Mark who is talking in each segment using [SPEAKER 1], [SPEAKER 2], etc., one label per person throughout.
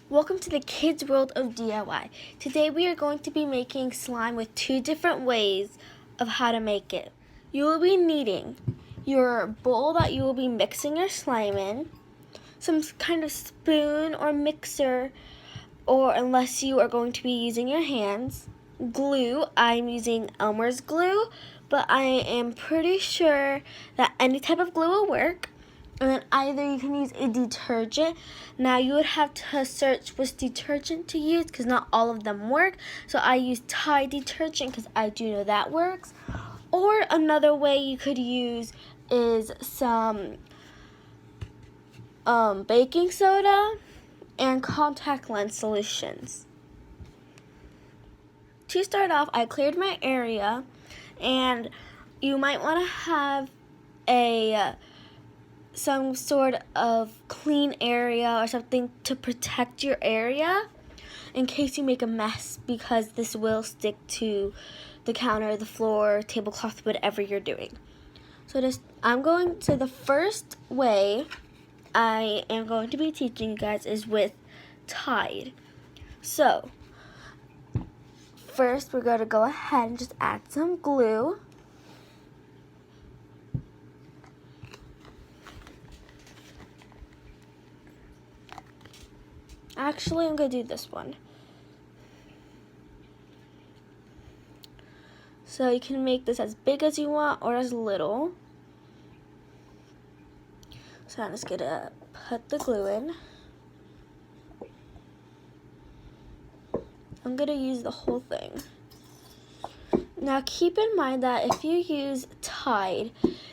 [SPEAKER 1] Welcome to the Kids World of DIY. Today we are going to be making slime with two different ways of how to make it. You will be needing your bowl that you will be mixing your slime in, some kind of spoon or mixer, or unless you are going to be using your hands, glue. I'm using Elmer's glue, but I am pretty sure that any type of glue will work. And then either you can use a detergent. Now you would have to search which detergent to use because not all of them work. So I use Tide detergent because I do know that works. Or another way you could use is some baking soda and contact lens solutions. To start off, I cleared my area, and you might want to have some sort of clean area or something to protect your area in case you make a mess, because this will stick to the counter, the floor, tablecloth, whatever you're doing. So the first way I am going to be teaching you guys is with Tide. So first we're going to go ahead and just add some glue. Actually, I'm going to do this one. So you can make this as big as you want or as little. So I'm just going to put the glue in. I'm going to use the whole thing. Now keep in mind that if you use Tide,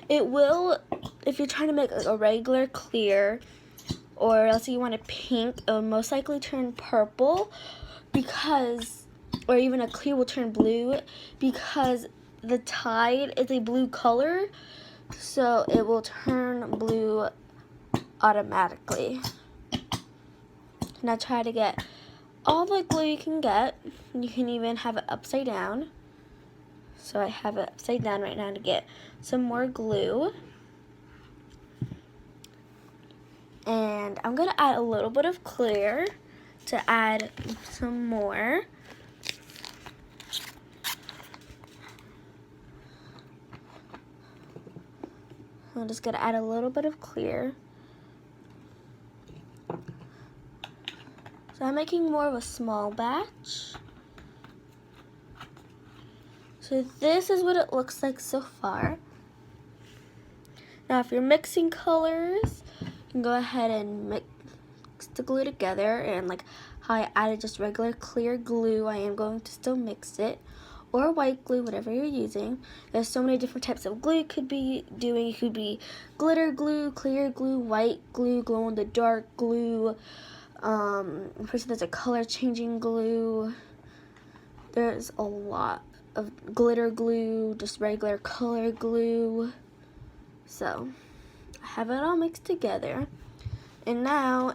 [SPEAKER 1] it will, if you're trying to make like a regular clear, or else you want a pink, it will most likely turn purple, or even a clear will turn blue, because the Tide is a blue color, so it will turn blue automatically. Now try to get all the glue you can get. You can even have it upside down. So I have it upside down right now to get some more glue. And I'm going to add a little bit of clear to add some more. I'm just going to add a little bit of clear. So I'm making more of a small batch. So this is what it looks like so far. Now if you're mixing colors, you can go ahead and mix the glue together, and like how I added just regular clear glue, I am going to still mix it, or white glue, whatever you're using. There's so many different types of glue you could be doing. It could be glitter glue, clear glue, white glue, glow in the dark glue. First there's a color changing glue. There's a lot of glitter glue, just regular color glue. So I have it all mixed together. And now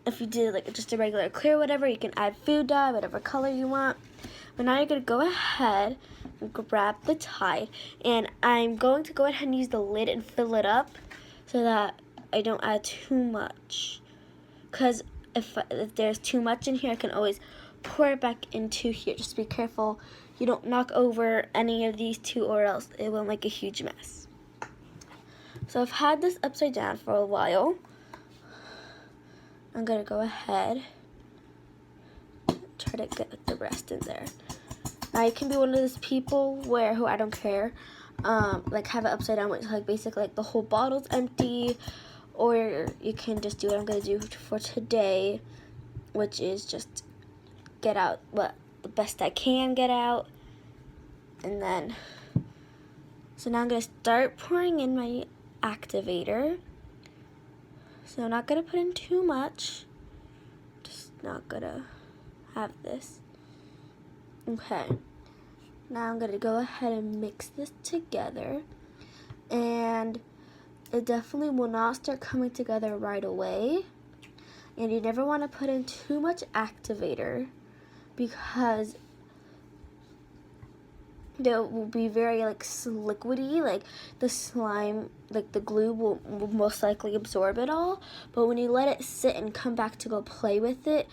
[SPEAKER 1] if you did like just a regular clear whatever, you can add food dye, whatever color you want. But now you're going to go ahead and grab the Tide, and I'm going to go ahead and use the lid and fill it up so that I don't add too much, because if there's too much in here, I can always pour it back into here. Just be careful you don't knock over any of these two, or else it will make a huge mess. So I've had this upside down for a while. I'm going to go ahead and try to get the rest in there. Now you can be one of those people who I don't care, like have it upside down, which like basically like the whole bottle's empty, or you can just do what I'm going to do for today, which is just get out what the best I can get out. And then, so now I'm going to start pouring in my activator. So I'm not going to put in too much, just not going to have this. Okay, now I'm going to go ahead and mix this together, and it definitely will not start coming together right away, and you never want to put in too much activator, because they will be very like liquidy, like the slime, like the glue will most likely absorb it all. But when you let it sit and come back to go play with it,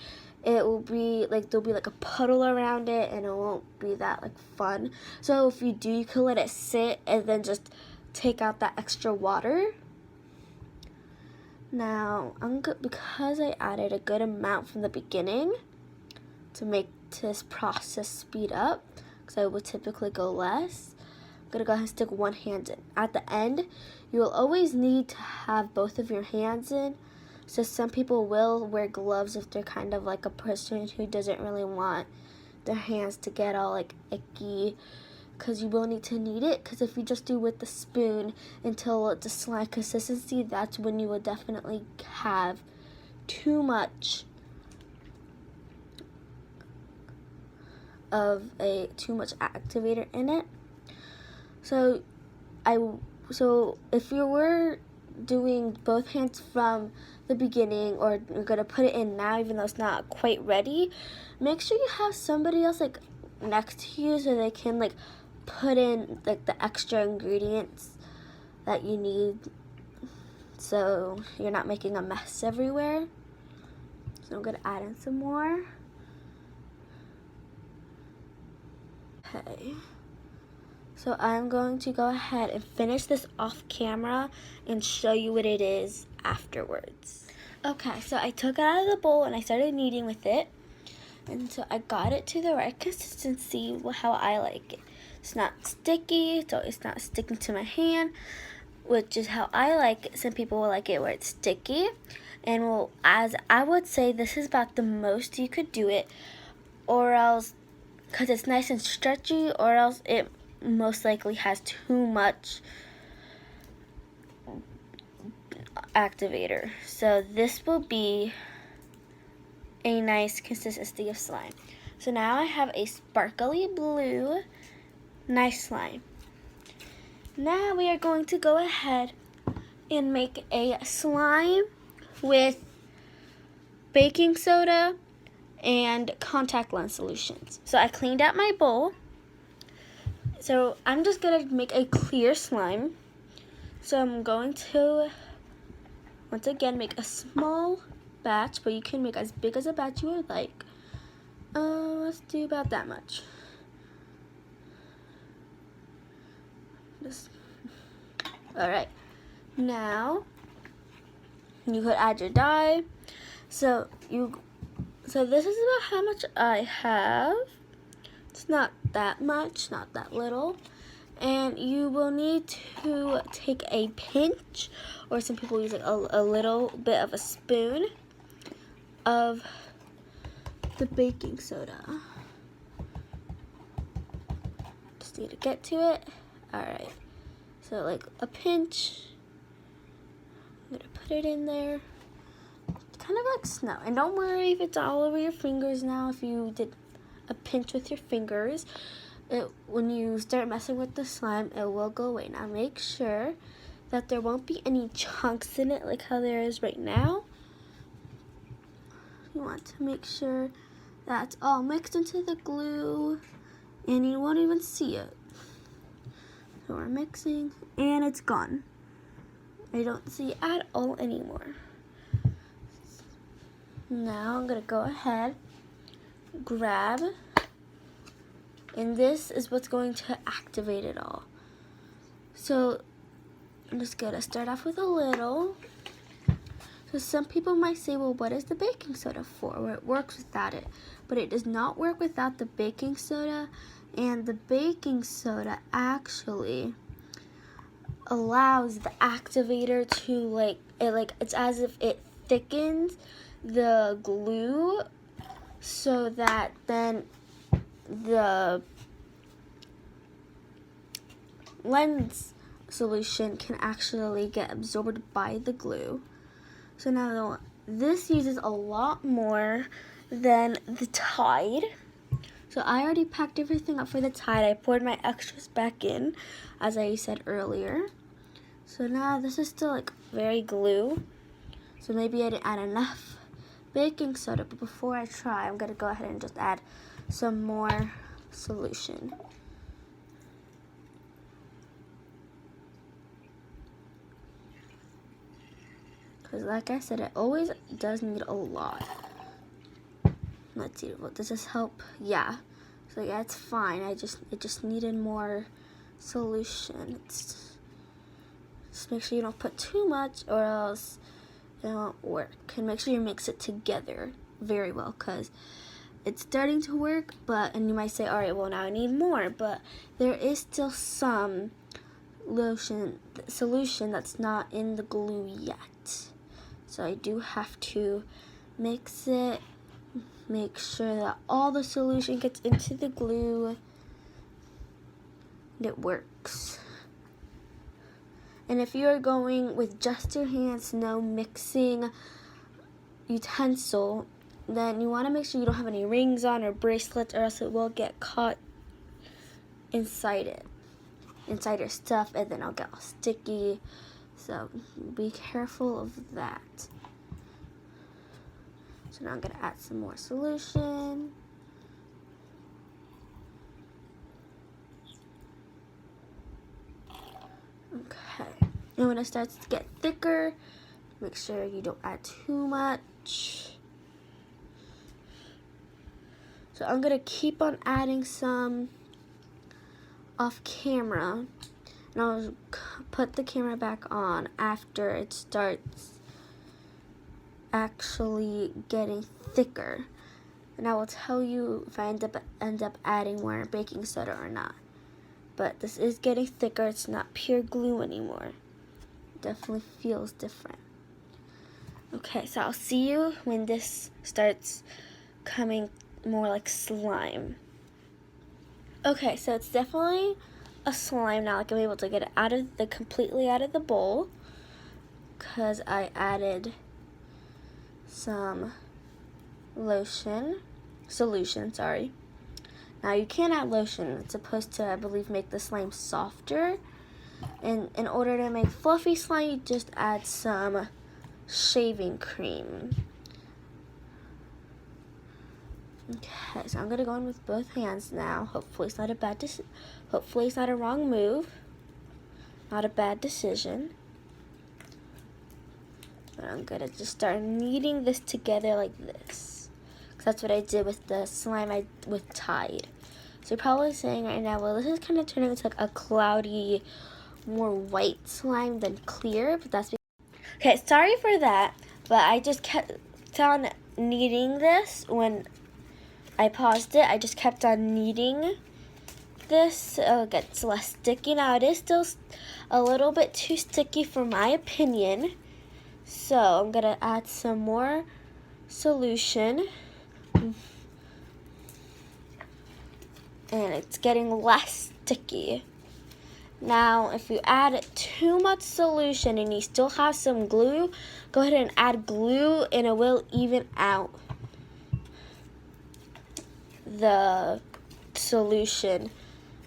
[SPEAKER 1] it will be like there'll be like a puddle around it, and it won't be that like fun. So if you do, you can let it sit and then just take out that extra water. Now because I added a good amount from the beginning to make this process speed up, because I would typically go less, I'm gonna go ahead and stick one hand in. At the end, you will always need to have both of your hands in. So some people will wear gloves if they're kind of like a person who doesn't really want their hands to get all like icky, because you will need to knead it, because if you just do with the spoon until it's a slime consistency, that's when you will definitely have too much activator in it. So if you were doing both hands from the beginning, or you're gonna put it in now even though it's not quite ready, make sure you have somebody else like next to you so they can like put in like the extra ingredients that you need, so you're not making a mess everywhere. So I'm gonna add in some more. Okay, so I'm going to go ahead and finish this off camera and show you what it is afterwards. Okay, so I took it out of the bowl and I started kneading with it, and so I got it to the right consistency, how I like it. It's not sticky, so it's not sticking to my hand, which is how I like it. Some people will like it where it's sticky, and well, as I would say, this is about the most you could do it, or else, because it's nice and stretchy, or else it most likely has too much activator. So this will be a nice consistency of slime. So now I have a sparkly blue, nice slime. Now we are going to go ahead and make a slime with baking soda and contact lens solutions. So I cleaned out my bowl. So I'm just gonna make a clear slime. So I'm going to, once again, make a small batch, but you can make as big as a batch you would like. Let's do about that much. Alright, now you could add your dye. So this is about how much I have. It's not that much, not that little. And you will need to take a pinch, or some people use like a little bit of a spoon of the baking soda. Just need to get to it. Alright, so like a pinch. I'm gonna put it in there. It's kind of like snow. And don't worry if it's all over your fingers now. If you did a pinch with your fingers, when you start messing with the slime, it will go away. Now make sure that there won't be any chunks in it like how there is right now. You want to make sure that's all mixed into the glue and you won't even see it. So we're mixing and it's gone. I don't see it at all anymore. Now I'm gonna go ahead, grab, and this is what's going to activate it all. So I'm just gonna start off with a little. So some people might say, well, what is the baking soda for? Well, it works without it, but it does not work without the baking soda. And the baking soda actually allows the activator to it's as if it thickens the glue, so that then the lens solution can actually get absorbed by the glue. So now this uses a lot more than the Tide. So I already packed everything up for the Tide. I poured my extras back in, as I said earlier. So now this is still like very glue. So maybe I didn't add enough baking soda, but before I try, I'm gonna go ahead and just add some more solution. because like I said, it always does need a lot. Let's see, well, does this help? Yeah. So yeah, it's fine. It just needed more solution. Just make sure you don't put too much or else it won't work. And make sure you mix it together very well, because it's starting to work, and you might say, all right, well now I need more, but there is still some solution that's not in the glue yet. So I do have to mix it, make sure that all the solution gets into the glue and it works. And if you're going with just your hands, no mixing utensil, then you want to make sure you don't have any rings on or bracelets, or else it will get caught inside your stuff, and then it'll get all sticky. So be careful of that. So now I'm going to add some more solution. Okay. And when it starts to get thicker, make sure you don't add too much. So I'm going to keep on adding some off camera, and I'll put the camera back on after it starts actually getting thicker, and I will tell you if I end up adding more baking soda or not. But this is getting thicker. It's not pure glue anymore. It definitely feels different. Okay, so I'll see you when this starts coming more like slime. Okay, so it's definitely a slime now. Like, I'm able to get it completely out of the bowl, because I added some solution, sorry. Now you can add lotion. It's supposed to, I believe, make the slime softer. And in order to make fluffy slime, you just add some shaving cream. Okay, so I'm gonna go in with both hands now. Hopefully it's not hopefully it's not a wrong move, not a bad decision. But I'm gonna just start kneading this together like this, because that's what I did with the slime with Tide. So you're probably saying right now, well, this is kind of turning into like a cloudy, more white slime than clear, but that's because... Okay, sorry for that, but I just kept on kneading this. When I paused it, I just kept on kneading this so it gets less sticky. Now it is still a little bit too sticky for my opinion, so I'm gonna add some more solution, and it's getting less sticky. Now if you add too much solution and you still have some glue, go ahead and add glue and it will even out the solution.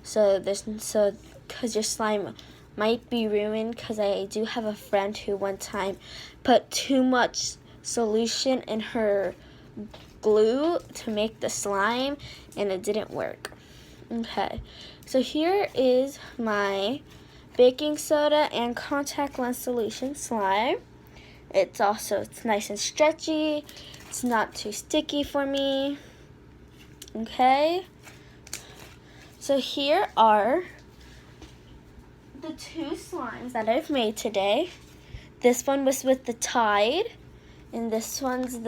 [SPEAKER 1] So because your slime might be ruined, because I do have a friend who one time put too much solution in her glue to make the slime and it didn't work. Okay, so here is my baking soda and contact lens solution slime. It's nice and stretchy. It's not too sticky for me. Okay, so here are the two slimes that I've made today. This one was with the Tide, and this one's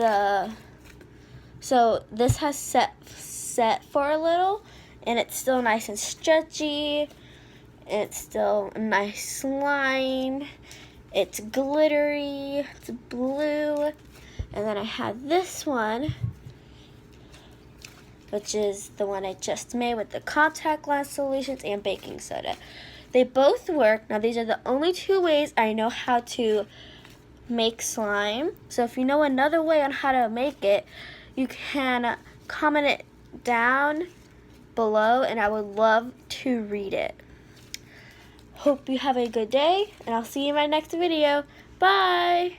[SPEAKER 1] so this has set for a little, and it's still nice and stretchy. It's still a nice slime. It's glittery, it's blue. And then I have this one, which is the one I just made with the contact lens solutions and baking soda. They both work. Now these are the only two ways I know how to make slime. So if you know another way on how to make it, you can comment it down below and I would love to read it. Hope you have a good day, and I'll see you in my next video. Bye!